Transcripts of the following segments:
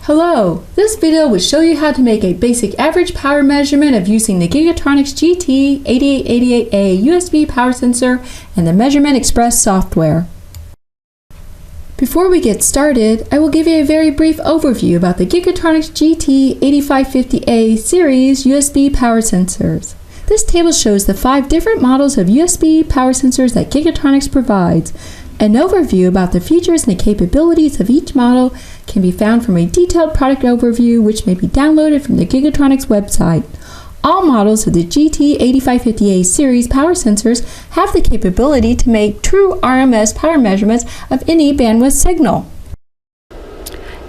Hello! This video will show you how to make a basic average power measurement of using the Gigatronics GT-8550A USB power sensor and the Measurement Express software. Before we get started, I will give you a very brief overview about the Gigatronics GT-8550A series USB power sensors. This table shows the 5 different models of USB power sensors that Gigatronics provides. An overview about the features and the capabilities of each model can be found from a detailed product overview which may be downloaded from the Gigatronics website. All models of the GT-8550A series power sensors have the capability to make true RMS power measurements of any bandwidth signal.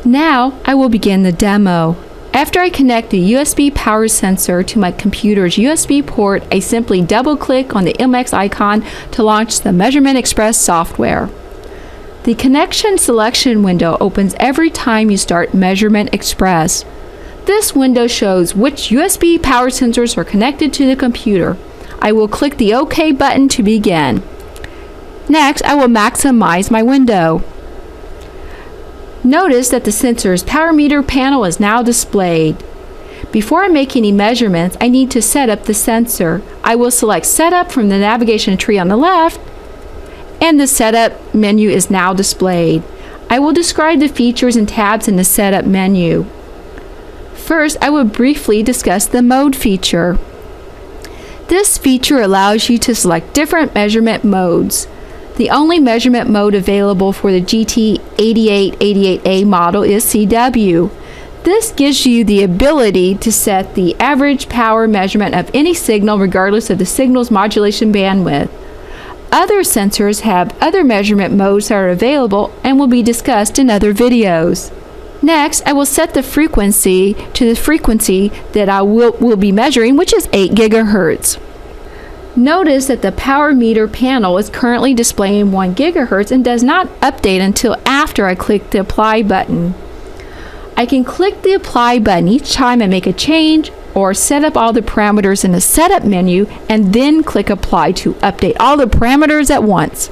Now I will begin the demo. After I connect the USB power sensor to my computer's USB port, I simply double-click on the MX icon to launch the Measurement Express software. The connection selection window opens every time you start Measurement Express. This window shows which USB power sensors are connected to the computer. I will click the OK button to begin. Next, I will maximize my window. Notice that the sensor's power meter panel is now displayed. Before I make any measurements, I need to set up the sensor. I will select Setup from the navigation tree on the left, and the Setup menu is now displayed. I will describe the features and tabs in the Setup menu. First, I will briefly discuss the Mode feature. This feature allows you to select different measurement modes. The only measurement mode available for the GT-8550A model is CW. This gives you the ability to set the average power measurement of any signal regardless of the signal's modulation bandwidth. Other sensors have other measurement modes that are available and will be discussed in other videos. Next, I will set the frequency to the frequency that I will be measuring, which is 8 GHz. Notice that the power meter panel is currently displaying 1 GHz and does not update until after I click the Apply button. I can click the Apply button each time I make a change or set up all the parameters in the Setup menu and then click Apply to update all the parameters at once.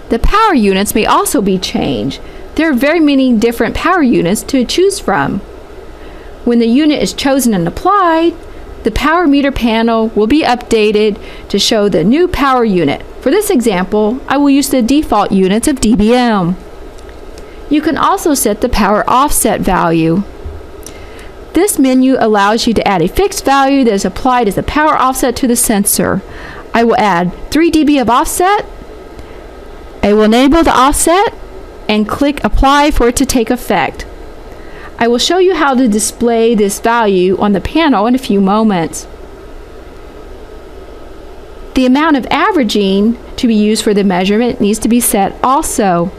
The power units may also be changed. There are very many different power units to choose from. When the unit is chosen and applied, the power meter panel will be updated to show the new power unit. For this example, I will use the default units of dBm. You can also set the power offset value. This menu allows you to add a fixed value that is applied as a power offset to the sensor. I will add 3 dB of offset. I will enable the offset and click Apply for it to take effect. I will show you how to display this value on the panel in a few moments. The amount of averaging to be used for the measurement needs to be set also.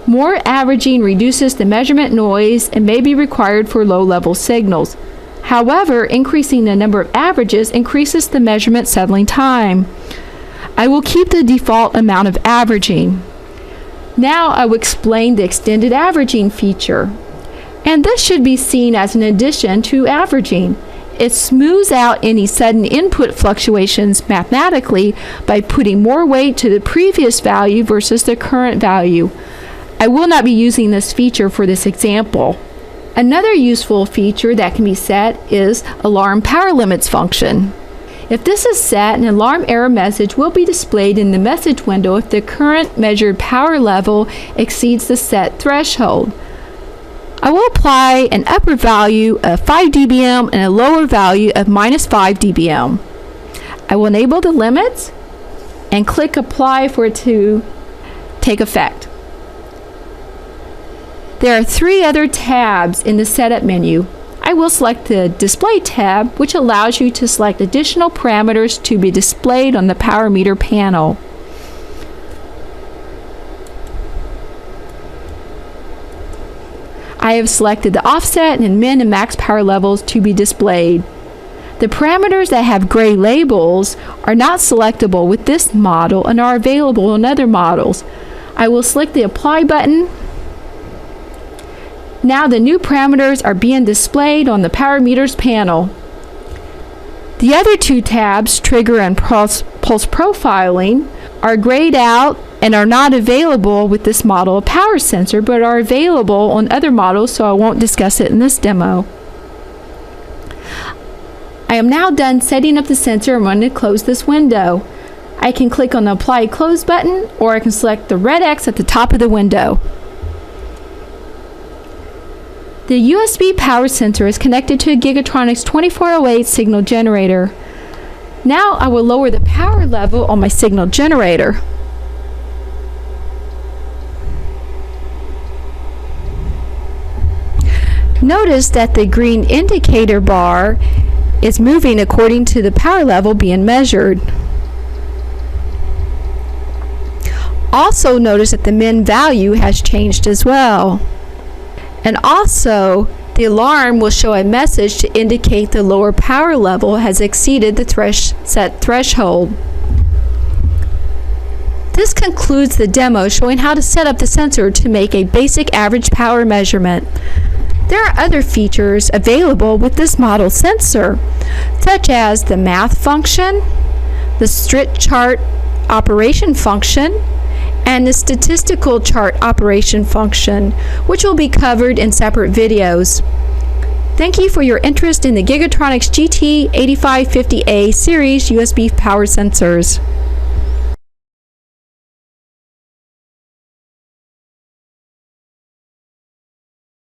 More averaging reduces the measurement noise and may be required for low-level signals. However, increasing the number of averages increases the measurement settling time. I will keep the default amount of averaging. Now I will explain the extended averaging feature. And this should be seen as an addition to averaging. It smooths out any sudden input fluctuations mathematically by putting more weight to the previous value versus the current value. I will not be using this feature for this example. Another useful feature that can be set is Alarm Power Limits function. If this is set, an alarm error message will be displayed in the message window if the current measured power level exceeds the set threshold. I will apply an upper value of 5 dBm and a lower value of -5 dBm. I will enable the limits and click Apply for it to take effect. There are 3 other tabs in the Setup menu. I will select the Display tab, which allows you to select additional parameters to be displayed on the power meter panel. I have selected the offset and min and max power levels to be displayed. The parameters that have gray labels are not selectable with this model and are available in other models. I will select the Apply button. Now the new parameters are being displayed on the power meters panel. The other 2 tabs, Trigger and Pulse Profiling, are grayed out and are not available with this model of power sensor, but are available on other models, so I won't discuss it in this demo. I am now done setting up the sensor. I'm going to close this window. I can click on the Apply Close button, or I can select the red X at the top of the window. The USB power sensor is connected to a Gigatronics 2408 signal generator. Now I will lower the power level on my signal generator. Notice that the green indicator bar is moving according to the power level being measured. Also notice that the min value has changed as well. And also, the alarm will show a message to indicate the lower power level has exceeded the set threshold. This concludes the demo showing how to set up the sensor to make a basic average power measurement. There are other features available with this model sensor, such as the math function, the strict chart operation function, and the statistical chart operation function, which will be covered in separate videos. Thank you for your interest in the Gigatronics GT-8550A series USB power sensors.